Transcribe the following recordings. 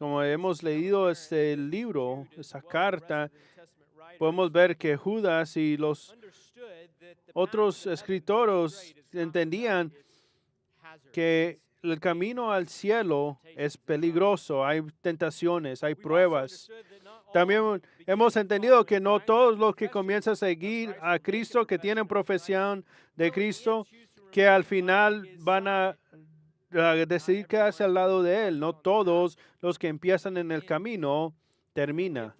Como hemos leído este libro, esa carta, podemos ver que Judas y los otros escritores entendían que el camino al cielo es peligroso, hay tentaciones, hay pruebas. También hemos entendido que no todos los que comienzan a seguir a Cristo, que tienen profesión de Cristo, que al final van a decidir quedarse al lado de Él. No todos los que empiezan en el camino terminan.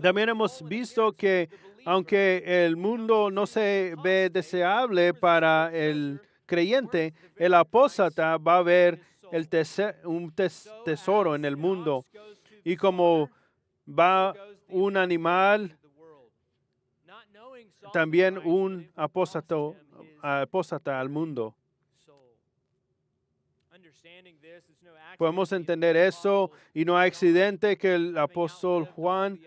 También hemos visto que aunque el mundo no se ve deseable para el creyente, el apóstata va a ver un tesoro en el mundo. Y como va un animal, también un apóstata al mundo. Podemos entender eso y no hay accidente que el apóstol Juan,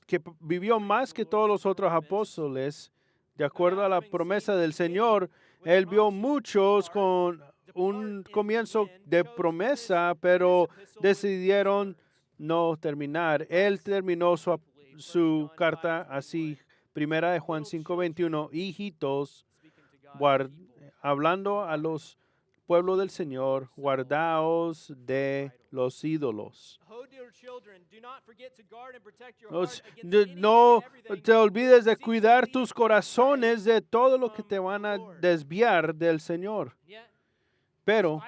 que vivió más que todos los otros apóstoles, de acuerdo a la promesa del Señor, él vio muchos con un comienzo de promesa, pero decidieron no terminar. Él terminó su carta así, primera de Juan 5:21, hijitos, hablando a los pueblo del Señor, guardaos de los ídolos. No te olvides de cuidar tus corazones de todo lo que te van a desviar del Señor. Pero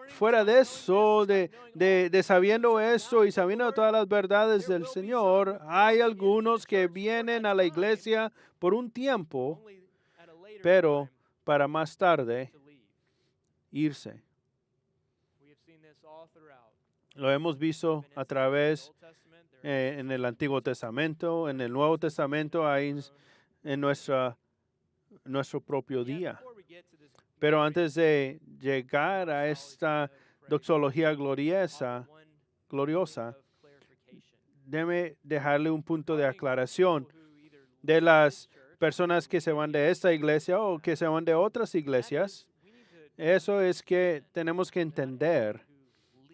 fuera de eso, de sabiendo eso y sabiendo todas las verdades del Señor, hay algunos que vienen a la iglesia por un tiempo, pero para más tarde irse. Lo hemos visto a través en el Antiguo Testamento, en el Nuevo Testamento, ahí en nuestro propio día. Pero antes de llegar a esta doxología gloriosa, déjeme dejarle un punto de aclaración de las personas que se van de esta iglesia o que se van de otras iglesias. Eso es que tenemos que entender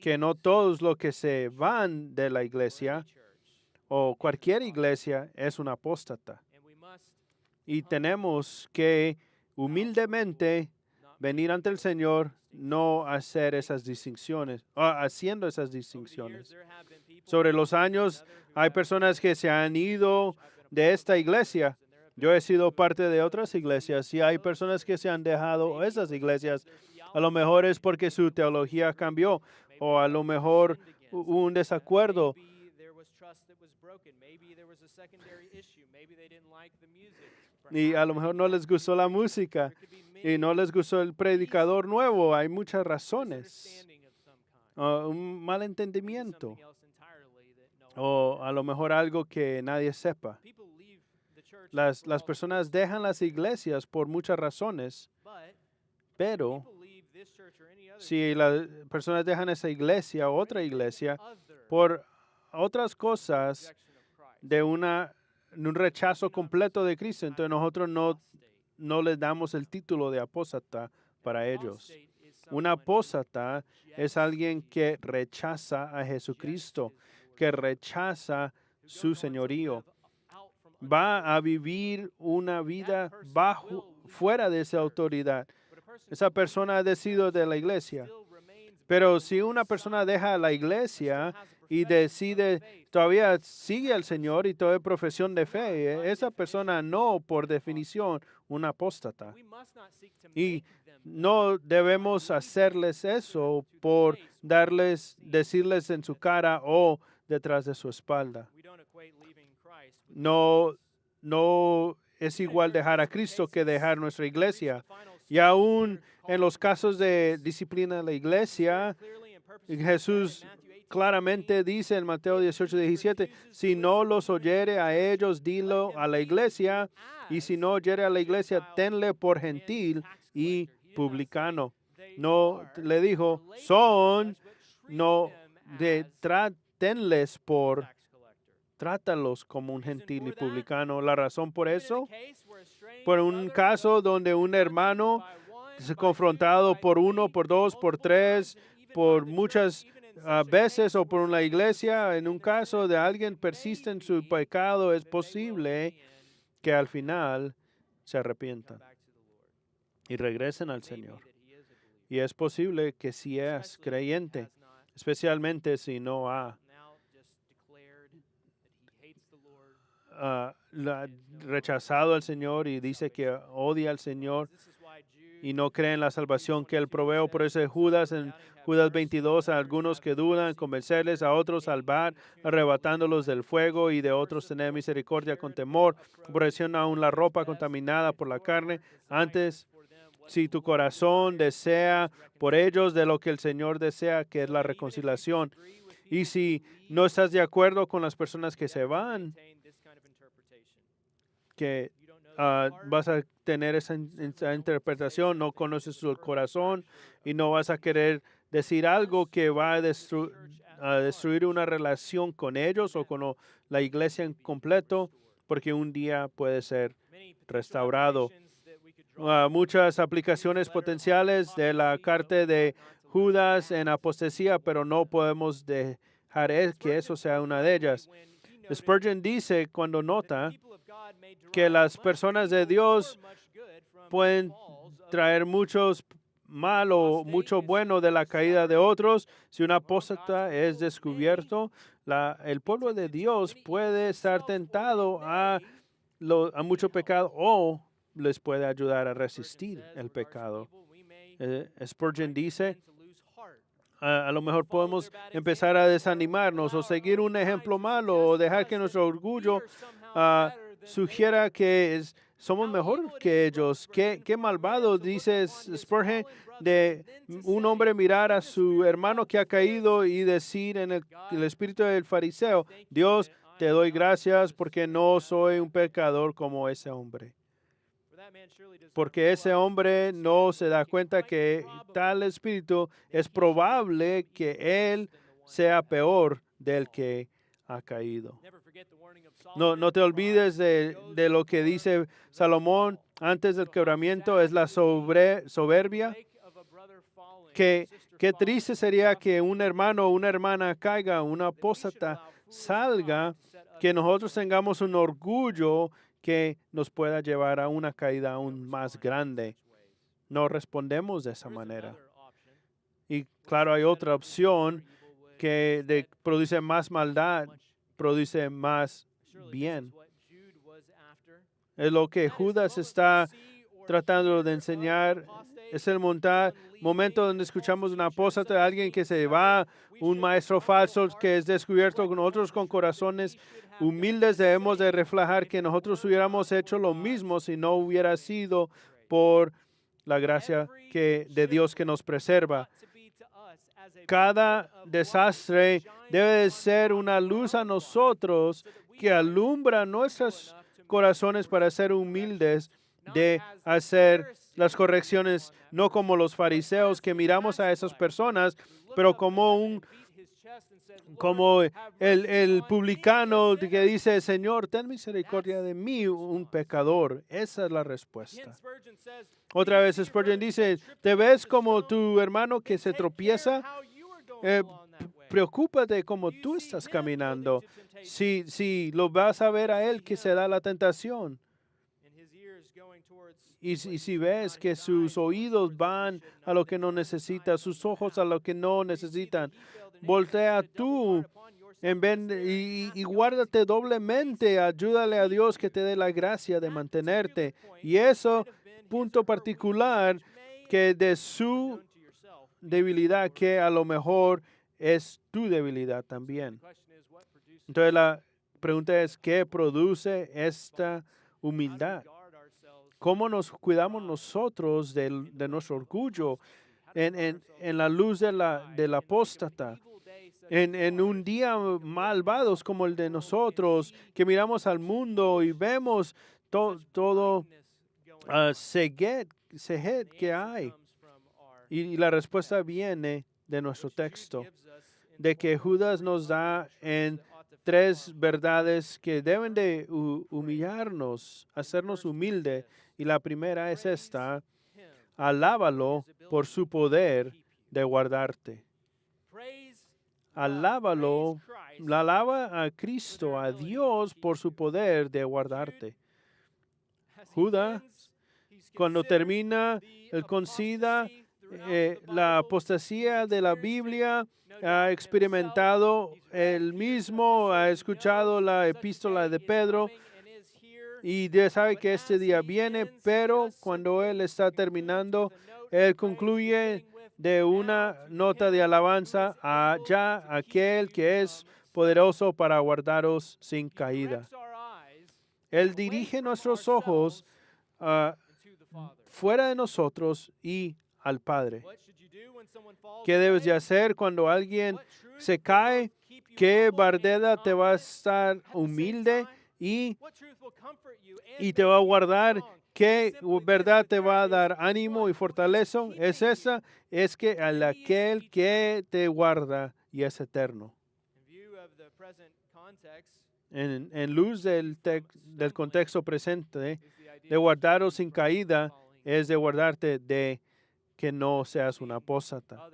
que no todos los que se van de la iglesia o cualquier iglesia es un apóstata. Y tenemos que humildemente venir ante el Señor, no hacer esas distinciones, haciendo esas distinciones. Sobre los años, hay personas que se han ido de esta iglesia. Yo he sido parte de otras iglesias y hay personas que se han dejado esas iglesias. A lo mejor es porque su teología cambió o a lo mejor hubo un desacuerdo. Y a lo mejor no les gustó la música y no les gustó el predicador nuevo. Hay muchas razones. Un malentendimiento. O a lo mejor algo que nadie sepa. Las personas dejan las iglesias por muchas razones, pero si las personas dejan esa iglesia o otra iglesia por otras cosas de un rechazo completo de Cristo, entonces nosotros no les damos el título de apóstata para ellos. Un apóstata es alguien que rechaza a Jesucristo, que rechaza su señorío. Va a vivir una vida fuera de esa autoridad. Esa persona ha decidido de la iglesia. Pero si una persona deja la iglesia y decide, todavía sigue al Señor y todavía profesión de fe, esa persona no, por definición, un apóstata. Y no debemos hacerles eso por decirles en su cara o detrás de su espalda. No es igual dejar a Cristo que dejar nuestra iglesia. Y aún en los casos de disciplina de la iglesia, Jesús claramente dice en Mateo 18:17, si no los oyere a ellos, dilo a la iglesia, y si no oyere a la iglesia, tenle por gentil y publicano. No le dijo, trátalos como un gentil y publicano. La razón por eso, por un caso donde un hermano es confrontado por uno, por dos, por tres, por muchas veces o por una iglesia, en un caso de alguien persiste en su pecado, es posible que al final se arrepientan y regresen al Señor. Y es posible que si es creyente, especialmente si no ha rechazado al Señor y dice que odia al Señor y no cree en la salvación que Él provee. Por eso Judas, en Judas 22, a algunos que dudan, convencerles, a otros salvar, arrebatándolos del fuego, y de otros tener misericordia con temor, aborreciendo aún la ropa contaminada por la carne. Antes, si tu corazón desea por ellos de lo que el Señor desea, que es la reconciliación. Y si no estás de acuerdo con las personas que se van, que vas a tener esa interpretación, no conoces su corazón y no vas a querer decir algo que va a destruir una relación con ellos o con la iglesia en completo, porque un día puede ser restaurado. Muchas aplicaciones potenciales de la carta de Judas en apostasía, pero no podemos dejar que eso sea una de ellas. Spurgeon dice, cuando nota que las personas de Dios pueden traer muchos mal o mucho bueno de la caída de otros, si un apóstata es descubierto, el pueblo de Dios puede estar tentado a mucho pecado o les puede ayudar a resistir el pecado. Spurgeon dice, a lo mejor podemos empezar a desanimarnos o seguir un ejemplo malo o dejar que nuestro orgullo sugiera que somos mejor que ellos. Qué malvado, dice Spurgeon, de un hombre mirar a su hermano que ha caído y decir en el espíritu del fariseo: Dios, te doy gracias porque no soy un pecador como ese hombre. Porque ese hombre no se da cuenta que tal espíritu es probable que él sea peor del que ha caído. No te olvides de lo que dice Salomón antes del quebramiento, es la soberbia. Qué triste sería que un hermano o una hermana caiga, una apóstata salga, que nosotros tengamos un orgullo que nos pueda llevar a una caída aún más grande. No respondemos de esa manera. Y claro, hay otra opción que produce más maldad, produce más bien. Es lo que Judas está tratando de enseñar. Es el momento donde escuchamos una apóstata, de alguien que se va, un maestro falso que es descubierto, con otros con corazones humildes. Debemos de reflejar que nosotros hubiéramos hecho lo mismo si no hubiera sido por la gracia de Dios que nos preserva. Cada desastre debe de ser una luz a nosotros que alumbra nuestros corazones para ser humildes, de hacer las correcciones, no como los fariseos que miramos a esas personas, pero como el publicano que dice: Señor, ten misericordia de mí, un pecador. Esa es la respuesta. Otra vez Spurgeon dice: ¿te ves como tu hermano que se tropieza? Preocúpate como tú estás caminando. Si lo vas a ver a él que se da la tentación. Y si ves que sus oídos van a lo que no necesita, sus ojos a lo que no necesitan, voltea tú y guárdate doblemente. Ayúdale a Dios que te dé la gracia de mantenerte. Y eso, punto particular, que de su debilidad, que a lo mejor es tu debilidad también. Entonces la pregunta es: ¿qué produce esta humildad? ¿Cómo nos cuidamos nosotros de nuestro orgullo en la luz de la apóstata? En un día malvados como el de nosotros, que miramos al mundo y vemos todo ceguet que hay. Y la respuesta viene de nuestro texto, de que Judas nos da en 3 verdades que deben de humillarnos, hacernos humildes. Y la primera es esta: alábalo por su poder de guardarte. alábalo, alaba a Cristo, a Dios, por su poder de guardarte. Judas, cuando termina el considera la apostasía de la Biblia, ha experimentado el mismo, ha escuchado la epístola de Pedro y sabe que este día viene, pero cuando él está terminando, él concluye de una nota de alabanza a ya aquel que es poderoso para guardaros sin caída. Él dirige nuestros ojos fuera de nosotros y al Padre. ¿Qué debes de hacer cuando alguien se cae? ¿Qué verdad te va a estar humilde y te va a guardar? ¿Qué verdad te va a dar ánimo y fortaleza? Es esa, es que al aquel que te guarda y es eterno. En luz del contexto presente, de guardaros sin caída es de guardarte de que no seas una apóstata.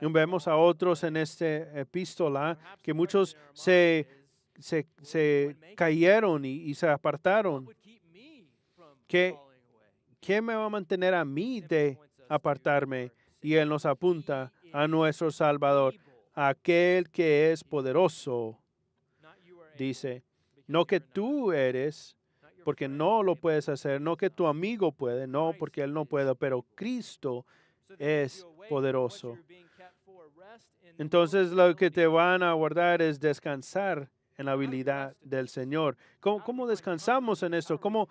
Y vemos a otros en esta epístola que muchos se cayeron y se apartaron. ¿Qué me va a mantener a mí de apartarme? Y Él nos apunta a nuestro Salvador, aquel que es poderoso. Dice, no que tú eres, porque no lo puedes hacer, no que tu amigo puede, no porque él no puede, pero Cristo es poderoso. Entonces lo que te van a guardar es descansar en la habilidad del Señor. ¿Cómo descansamos en esto? ¿Cómo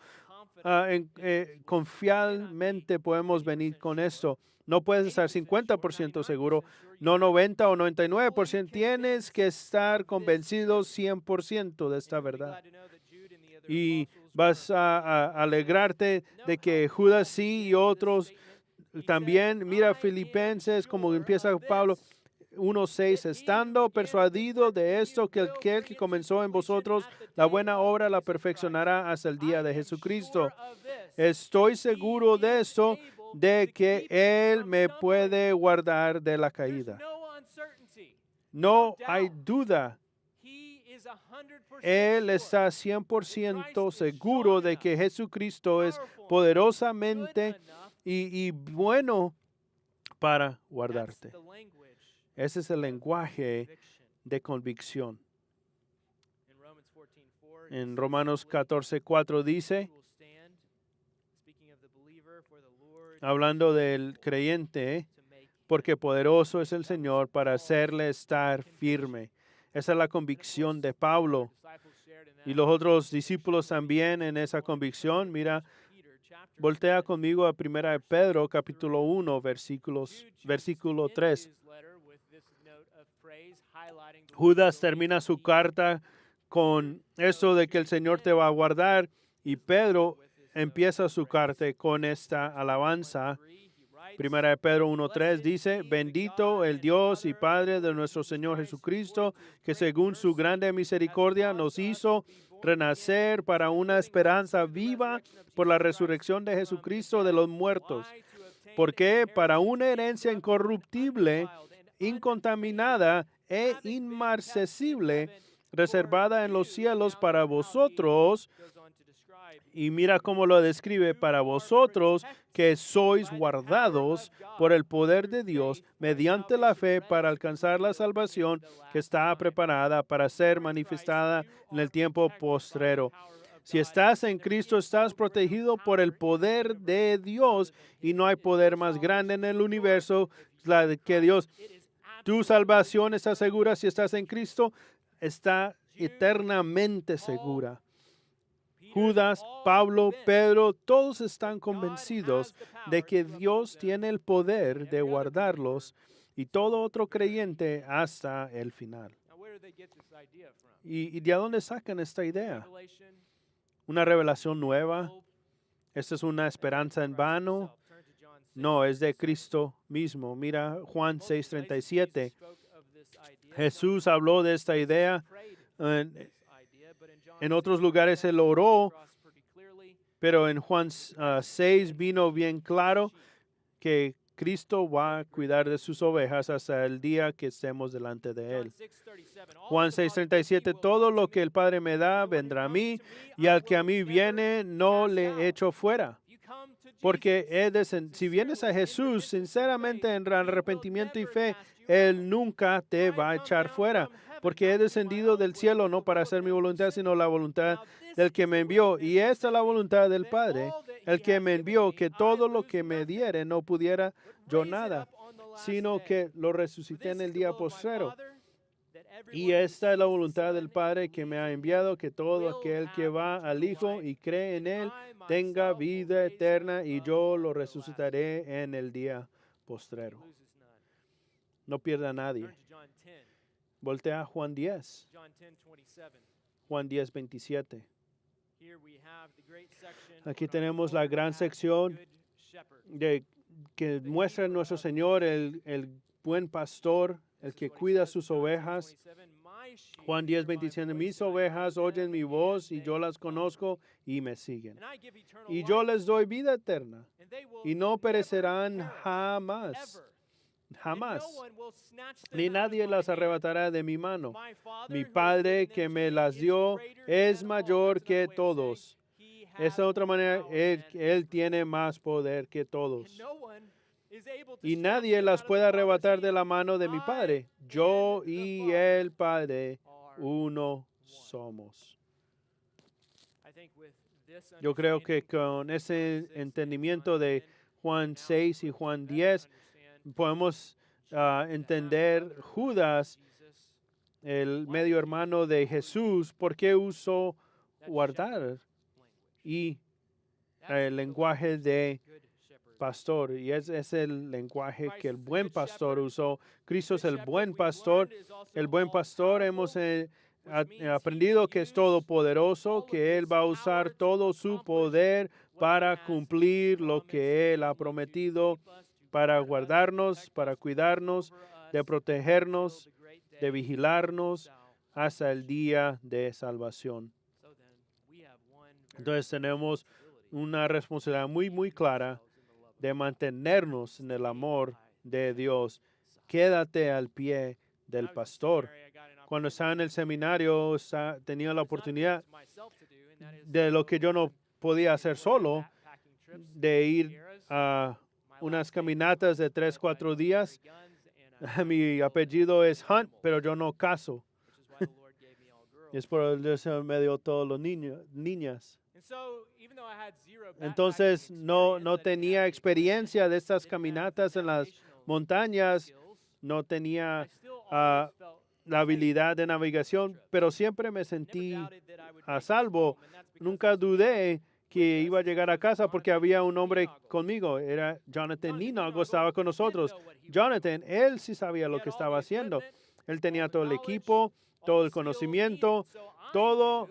confiadamente podemos venir con esto? No puedes estar 50% seguro, no 90 o 99%. Tienes que estar convencido 100% de esta verdad. Y vas a alegrarte de que Judas sí y otros también. Mira Filipenses, como empieza Pablo 1:6, estando persuadido de esto, que aquel que comenzó en vosotros la buena obra la perfeccionará hasta el día de Jesucristo. Estoy seguro de esto, de que Él me puede guardar de la caída. No hay duda. Él está 100% seguro de que Jesucristo es poderosamente y bueno para guardarte. Ese es el lenguaje de convicción. En Romanos 14:4 dice, hablando del creyente, porque poderoso es el Señor para hacerle estar firme. Esa es la convicción de Pablo. Y los otros discípulos también en esa convicción. Mira, voltea conmigo a 1 de Pedro, capítulo 1, versículo 3. Judas termina su carta con eso de que el Señor te va a guardar, y Pedro empieza su carta con esta alabanza. 1 de Pedro 1:3 dice, bendito el Dios y Padre de nuestro Señor Jesucristo, que según su grande misericordia nos hizo renacer para una esperanza viva por la resurrección de Jesucristo de los muertos. Porque para una herencia incorruptible, incontaminada e inmarcesible, reservada en los cielos para vosotros. Y mira cómo lo describe, para vosotros que sois guardados por el poder de Dios mediante la fe para alcanzar la salvación que está preparada para ser manifestada en el tiempo postrero. Si estás en Cristo, estás protegido por el poder de Dios, y no hay poder más grande en el universo que Dios. Tu salvación está segura si estás en Cristo, está eternamente segura. Judas, Pablo, Pedro, todos están convencidos de que Dios tiene el poder de guardarlos, y todo otro creyente hasta el final. ¿Y de dónde sacan esta idea? ¿Una revelación nueva? ¿Esta es una esperanza en vano? No, es de Cristo mismo. Mira Juan 6:37. Jesús habló de esta idea. En otros lugares Él oró, pero en Juan 6 vino bien claro que Cristo va a cuidar de sus ovejas hasta el día que estemos delante de Él. Juan 6:37, todo lo que el Padre me da vendrá a mí, y al que a mí viene no le echo fuera. Porque si vienes a Jesús sinceramente en arrepentimiento y fe, Él nunca te va a echar fuera. Porque he descendido del cielo no para hacer mi voluntad, sino la voluntad del que me envió. Y esta es la voluntad del Padre, el que me envió, que todo lo que me diere no pudiera yo nada, sino que lo resucité en el día postrero. Y esta es la voluntad del Padre que me ha enviado, que todo aquel que va al Hijo y cree en Él tenga vida eterna, y yo lo resucitaré en el día postrero. No pierda a nadie. Voltea a Juan 10. Juan 10:27. Aquí tenemos la gran sección que muestra a nuestro Señor, el buen pastor, el que cuida sus ovejas. Juan 10:27, mis ovejas oyen mi voz y yo las conozco y me siguen. Y yo les doy vida eterna y no perecerán jamás. Jamás. Ni nadie las arrebatará de mi mano. Mi Padre que me las dio es mayor que todos. Esa otra manera, él tiene más poder que todos. Y nadie las puede arrebatar de la mano de mi Padre. Yo y el Padre, uno somos. Yo creo que con ese entendimiento de Juan 6 y Juan 10, podemos entender Judas, el medio hermano de Jesús, por qué usó guardar y el lenguaje de pastor. Y es el lenguaje que el buen pastor usó. Cristo es el buen pastor. El buen pastor hemos aprendido que es todopoderoso, que Él va a usar todo su poder para cumplir lo que Él ha prometido, para guardarnos, para cuidarnos, de protegernos, de vigilarnos hasta el día de salvación. Entonces tenemos una responsabilidad muy, muy clara de mantenernos en el amor de Dios. Quédate al pie del pastor. Cuando estaba en el seminario, tenía la oportunidad de lo que yo no podía hacer solo, de ir a unas caminatas de 3-4 días. Mi apellido es Hunt, pero yo no caso. Y es por eso me dio todos los niñas. Entonces no tenía experiencia de estas caminatas en las montañas, no tenía la habilidad de navegación, pero siempre me sentí a salvo. Nunca dudé que iba a llegar a casa porque había un hombre conmigo. Era Jonathan Ninago, estaba con nosotros. Jonathan, él sí sabía lo que estaba haciendo. Él tenía todo el equipo, todo el conocimiento, todo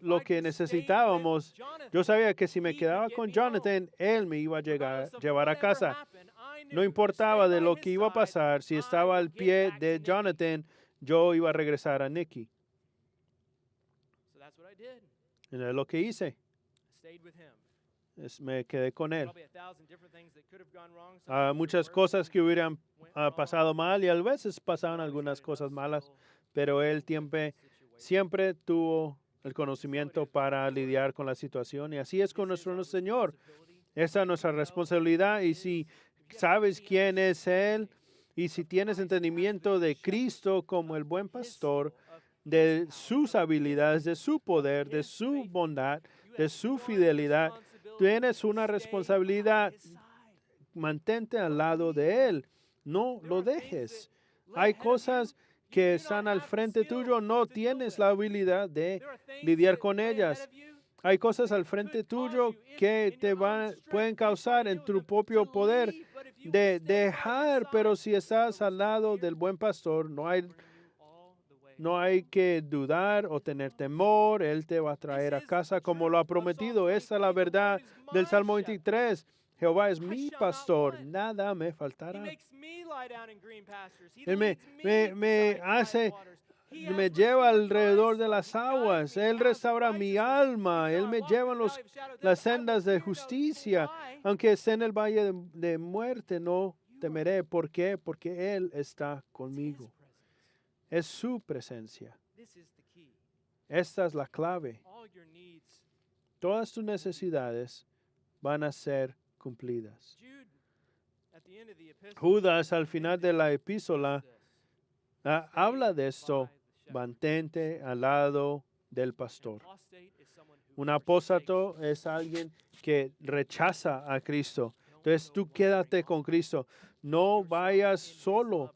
lo que necesitábamos. Yo sabía que si me quedaba con Jonathan, él me iba a llevar a casa. No importaba de lo que iba a pasar, si estaba al pie de Jonathan, yo iba a regresar a Nikki. Y es lo que hice. Me quedé con él. Muchas cosas que hubieran pasado mal y a veces pasaban algunas cosas malas, pero él siempre tuvo el conocimiento para lidiar con la situación, y así es con nuestro Señor. Esa es nuestra responsabilidad, y si sabes quién es Él y si tienes entendimiento de Cristo como el buen pastor, de sus habilidades, de su poder, de su bondad, de su fidelidad, tienes una responsabilidad. Mantente al lado de Él. No lo dejes. Hay cosas que están al frente tuyo, no tienes la habilidad de lidiar con ellas. Hay cosas al frente tuyo que pueden causar en tu propio poder de dejar, pero si estás al lado del buen pastor, no hay que dudar o tener temor. Él te va a traer a casa como lo ha prometido. Esta es la verdad del Salmo 23. Jehová es mi pastor, nada me faltará. Él me lleva alrededor de las aguas. Él restaura mi alma. Él me lleva en las sendas de justicia. Aunque esté en el valle de muerte, no temeré. ¿Por qué? Porque Él está conmigo. Es su presencia. Esta es la clave. Todas tus necesidades van a ser cumplidas. Judas al final de la epístola habla de esto. Mantente al lado del pastor. Un apóstata es alguien que rechaza a Cristo. Entonces tú quédate con Cristo. No vayas solo.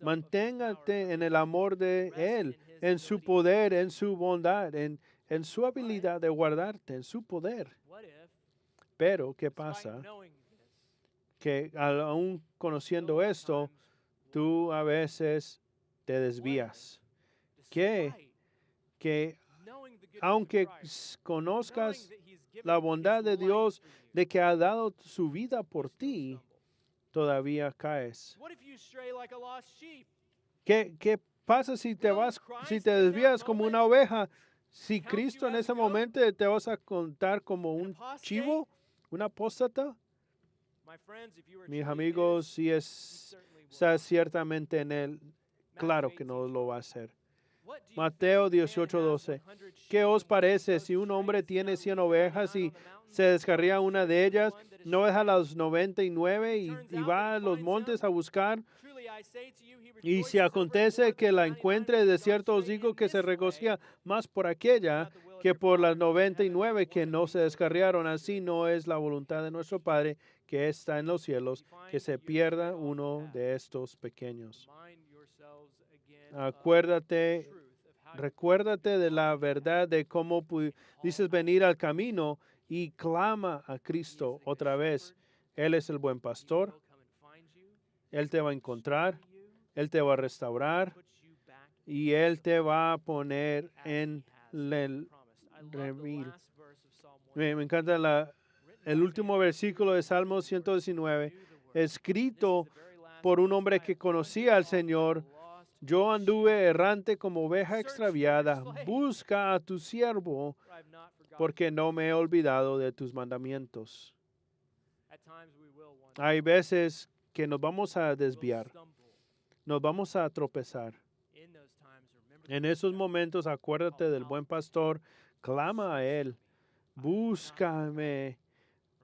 Manténgate en el amor de Él, en su poder, en su bondad, en su habilidad de guardarte, en su poder. Pero, ¿qué pasa? Que aún conociendo esto, tú a veces te desvías. Que aunque conozcas la bondad de Dios, de que ha dado su vida por ti, todavía caes. ¿Qué pasa si te desvías como una oveja? Si Cristo en ese momento te vas a contar como un chivo, un apóstata. Mis amigos, si estás ciertamente en Él, claro que no lo va a hacer. Mateo 18:12. ¿Qué os parece si un hombre tiene 100 ovejas y se descarría una de ellas, no deja las 99 y va a los montes a buscar? Y si acontece que la encuentre, de cierto os digo que se regocija más por aquella que por las 99 que no se descarriaron. Así no es la voluntad de nuestro Padre que está en los cielos, que se pierda uno de estos pequeños. Recuérdate de la verdad de cómo dices venir al camino y clama a Cristo otra vez. Él es el buen pastor. Él te va a encontrar. Él te va a restaurar. Y Él te va a poner en el redil. Me encanta el último versículo de Salmo 119, escrito por un hombre que conocía al Señor. Yo anduve errante como oveja extraviada. Busca a tu siervo, porque no me he olvidado de tus mandamientos. Hay veces que nos vamos a desviar, nos vamos a tropezar. En esos momentos, acuérdate del buen pastor, clama a Él, búscame,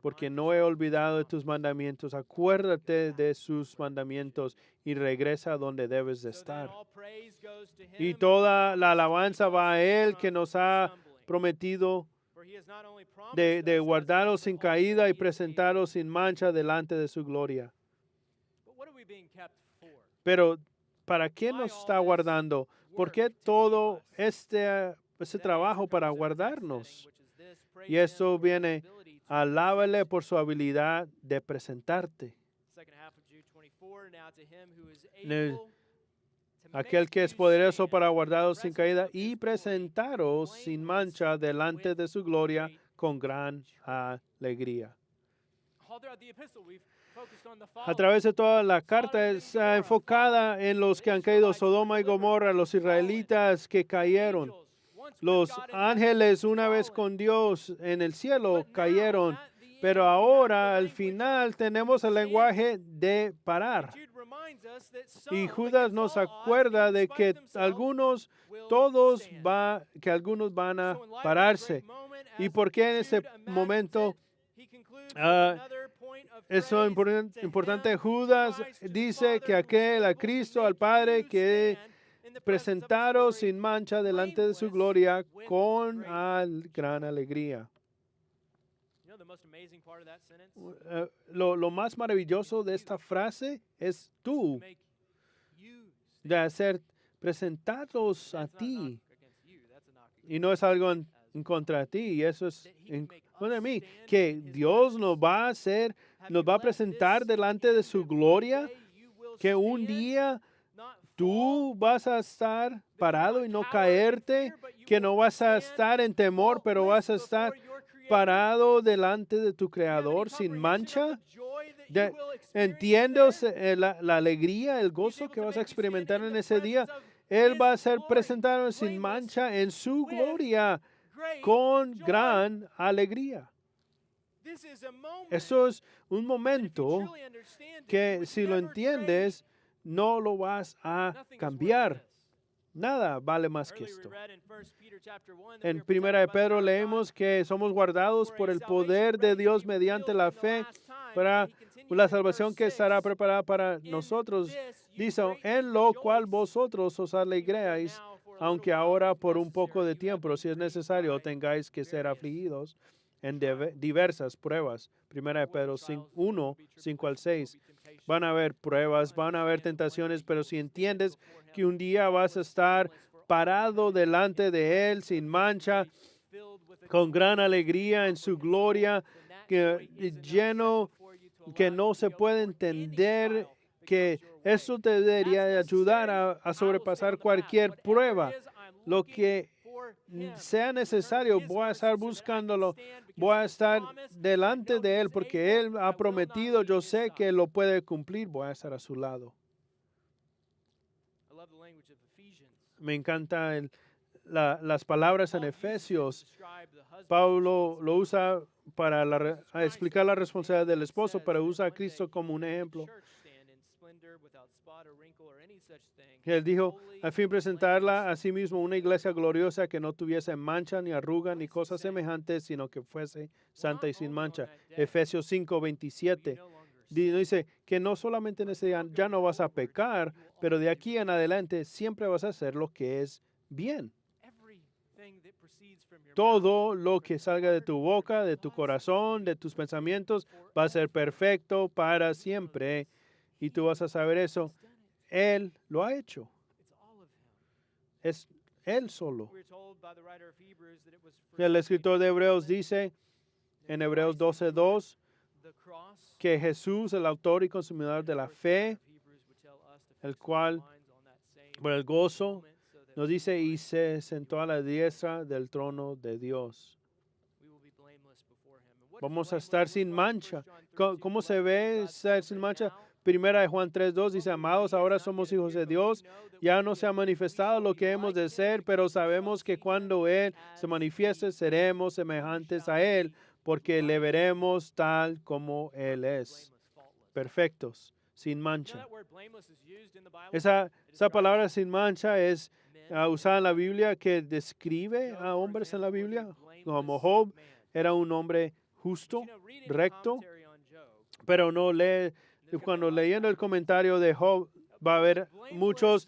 porque no he olvidado de tus mandamientos. Acuérdate de sus mandamientos y regresa a donde debes de estar. Y toda la alabanza va a Él, que nos ha prometido de guardaros sin caída y presentaros sin mancha delante de su gloria. Pero, ¿para qué nos está guardando? ¿Por qué todo este trabajo para guardarnos? Y esto viene, alábale por su habilidad de presentarte. Aquel que es poderoso para guardaros sin caída y presentaros sin mancha delante de su gloria con gran alegría. A través de toda la carta está enfocada en los que han caído, Sodoma y Gomorra, los israelitas que cayeron. Los ángeles una vez con Dios en el cielo cayeron, pero ahora al final tenemos el lenguaje de parar. Y Judas nos acuerda de que algunos van a pararse. ¿Y por qué en ese momento eso es importante? Judas dice que aquel a Cristo, al Padre, que presentaros sin mancha delante de su gloria con gran alegría. Lo más maravilloso de esta frase es tú, de hacer presentados a ti. Y no es algo en contra de ti, y eso es en contra de mí, que Dios nos va a presentar delante de su gloria, que un día tú vas a estar parado y no caerte, que no vas a estar en temor, pero vas a estar parado delante de tu Creador sin mancha. ¿Entiendes la alegría, el gozo que vas a experimentar en ese día? Él va a ser presentado sin mancha en su gloria con gran alegría. Eso es un momento que si lo entiendes, no lo vas a cambiar. Nada vale más que esto. En Primera de Pedro leemos que somos guardados por el poder de Dios mediante la fe para la salvación que estará preparada para nosotros. Dice, en lo cual vosotros os alegréis, aunque ahora por un poco de tiempo, si es necesario, tengáis que ser afligidos en diversas pruebas. Primera de Pedro 1, 5 al 6. Van a haber pruebas, van a haber tentaciones, pero si entiendes que un día vas a estar parado delante de Él sin mancha, con gran alegría en su gloria, lleno, que no se puede entender, que eso te debería de ayudar a sobrepasar cualquier prueba. Lo que sea necesario, voy a estar buscándolo, voy a estar delante de Él, porque Él ha prometido, yo sé que lo puede cumplir, voy a estar a su lado. Me encanta las palabras en Efesios. Pablo lo usa para explicar la responsabilidad del esposo, pero usa a Cristo como un ejemplo. Él dijo, a fin presentarla a sí mismo una iglesia gloriosa que no tuviese mancha, ni arruga, ni cosas semejantes, sino que fuese santa y sin mancha. Efesios 5, 27. Dice que no solamente en ese día ya no vas a pecar, pero de aquí en adelante siempre vas a hacer lo que es bien. Todo lo que salga de tu boca, de tu corazón, de tus pensamientos, va a ser perfecto para siempre. Y tú vas a saber eso. Él lo ha hecho. Es Él solo. El escritor de Hebreos dice en Hebreos 12:2 que Jesús, el autor y consumidor de la fe, el cual por el gozo nos dice y se sentó a la diestra del trono de Dios. Vamos a estar sin mancha. ¿Cómo se ve estar sin mancha? Primera de Juan 3:2 dice, amados, ahora somos hijos de Dios. Ya no se ha manifestado lo que hemos de ser, pero sabemos que cuando Él se manifieste, seremos semejantes a Él, porque le veremos tal como Él es. Perfectos, sin mancha. Esa palabra sin mancha es usada en la Biblia que describe a hombres en la Biblia, como Job era un hombre justo, recto, pero no lee. Cuando leyendo el comentario de Job va a haber muchos,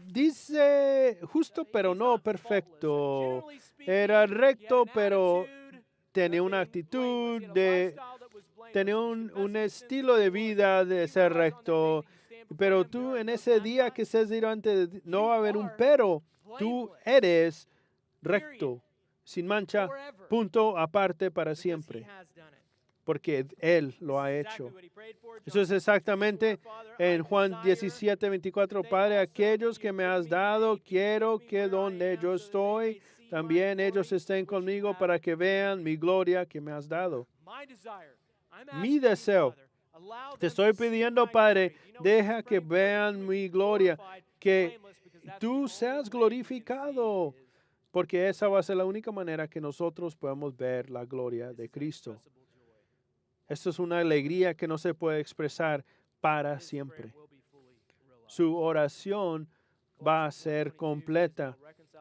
dice justo pero no perfecto, era recto pero tenía una actitud tenía un estilo de vida de ser recto, pero tú en ese día que estés delante no va a haber un pero, tú eres recto, sin mancha, punto aparte para siempre. Porque Él lo ha hecho. Eso es exactamente en Juan 17:24. Padre, aquellos que me has dado, quiero que donde yo estoy, también ellos estén conmigo para que vean mi gloria que me has dado. Mi deseo. Te estoy pidiendo, Padre, deja que vean mi gloria, que tú seas glorificado, porque esa va a ser la única manera que nosotros podamos ver la gloria de Cristo. Esto es una alegría que no se puede expresar para siempre. Su oración va a ser completa.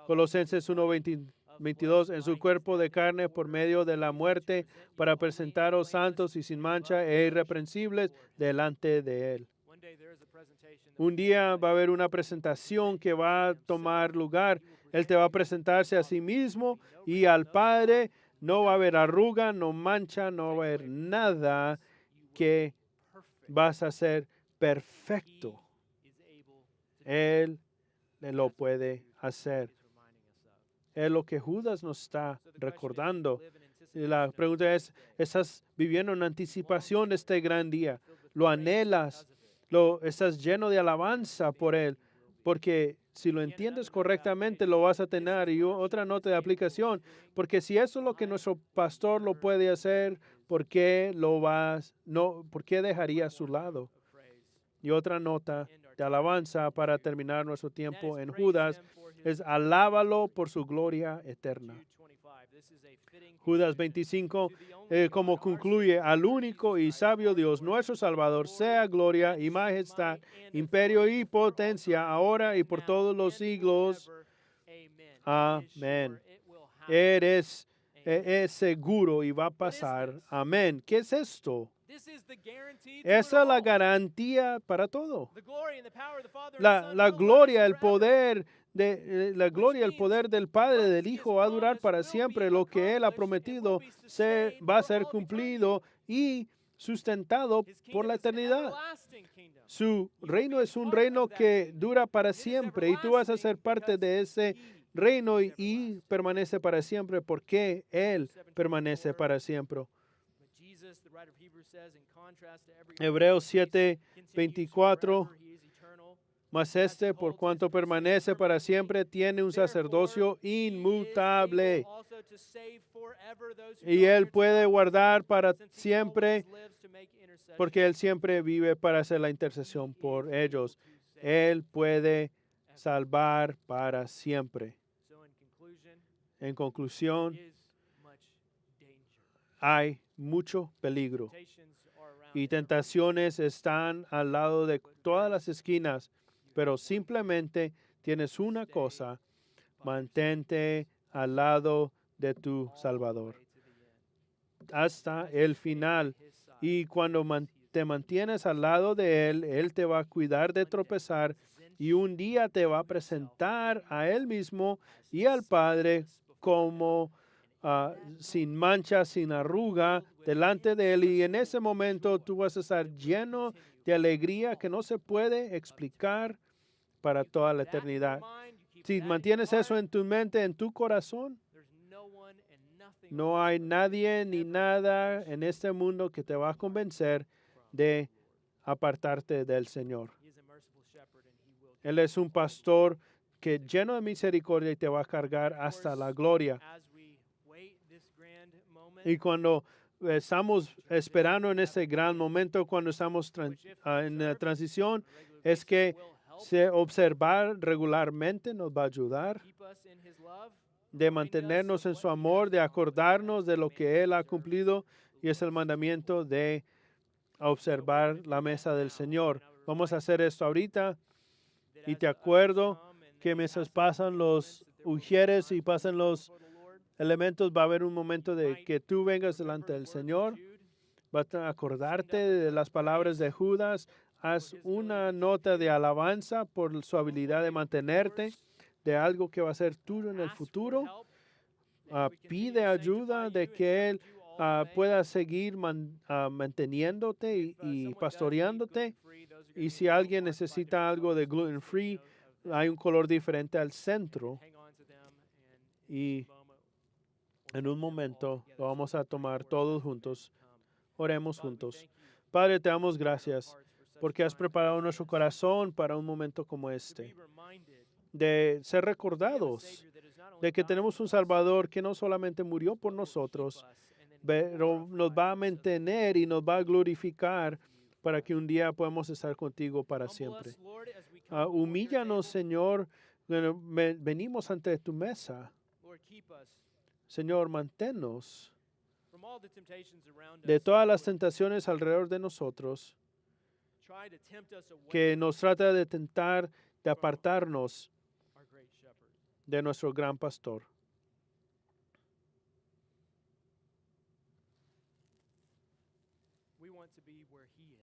Colosenses 1:22, en su cuerpo de carne por medio de la muerte, para presentaros santos y sin mancha e irreprensibles delante de Él. Un día va a haber una presentación que va a tomar lugar. Él te va a presentarse a sí mismo y al Padre. No va a haber arruga, no mancha, no va a haber nada, que vas a ser perfecto. Él lo puede hacer. Es lo que Judas nos está recordando. Y la pregunta es, ¿estás viviendo en anticipación de este gran día? ¿Lo anhelas? ¿Estás lleno de alabanza por Él? Porque si lo entiendes correctamente, lo vas a tener. Y otra nota de aplicación, porque si eso es lo que nuestro pastor lo puede hacer, ¿por qué por qué dejaría a su lado? Y otra nota de alabanza para terminar nuestro tiempo en Judas es alábalo por su gloria eterna. Judas 25, como concluye, al único y sabio Dios, nuestro Salvador, sea gloria y majestad, imperio y potencia, ahora y por todos los siglos. Amén. Es seguro y va a pasar. Amén. ¿Qué es esto? Esa es la garantía para todo. La gloria, el poder la gloria, el poder del Padre, del Hijo va a durar para siempre. Lo que Él ha prometido va a ser cumplido y sustentado por la eternidad. Su reino es un reino que dura para siempre y tú vas a ser parte de ese reino y permanece para siempre porque Él permanece para siempre. Hebreos 7:24. Mas por cuanto permanece para siempre, tiene un sacerdocio inmutable. Y Él puede guardar para siempre, porque Él siempre vive para hacer la intercesión por ellos. Él puede salvar para siempre. En conclusión, hay mucho peligro y tentaciones están al lado de todas las esquinas. Pero simplemente tienes una cosa, mantente al lado de tu Salvador hasta el final. Y cuando te mantienes al lado de Él, Él te va a cuidar de tropezar y un día te va a presentar a Él mismo y al Padre como sin mancha, sin arruga, delante de Él. Y en ese momento tú vas a estar lleno de alegría que no se puede explicar para toda la eternidad. Si mantienes eso en tu mente, en tu corazón, no hay nadie ni nada en este mundo que te va a convencer de apartarte del Señor. Él es un pastor que lleno de misericordia y te va a cargar hasta la gloria. Y cuando estamos esperando en este gran momento, cuando estamos en la transición, es que observar regularmente nos va a ayudar de mantenernos en su amor, de acordarnos de lo que Él ha cumplido y es el mandamiento de observar la mesa del Señor. Vamos a hacer esto ahorita y te acuerdo que mientras pasan los ujieres y pasan los elementos, va a haber un momento de que tú vengas delante del Señor. Vas a acordarte de las palabras de Judas. Haz una nota de alabanza por su habilidad de mantenerte de algo que va a ser tuyo en el futuro. Pide ayuda de que Él pueda seguir manteniéndote y pastoreándote. Y si alguien necesita algo de gluten free, hay un color diferente al centro. Y en un momento lo vamos a tomar todos juntos. Oremos juntos. Padre, te damos gracias porque has preparado nuestro corazón para un momento como este, de ser recordados de que tenemos un Salvador que no solamente murió por nosotros, pero nos va a mantener y nos va a glorificar para que un día podamos estar contigo para siempre. Humíllanos, Señor, venimos ante tu mesa. Señor, manténnos de todas las tentaciones alrededor de nosotros que nos trata de tentar, de apartarnos de nuestro gran pastor.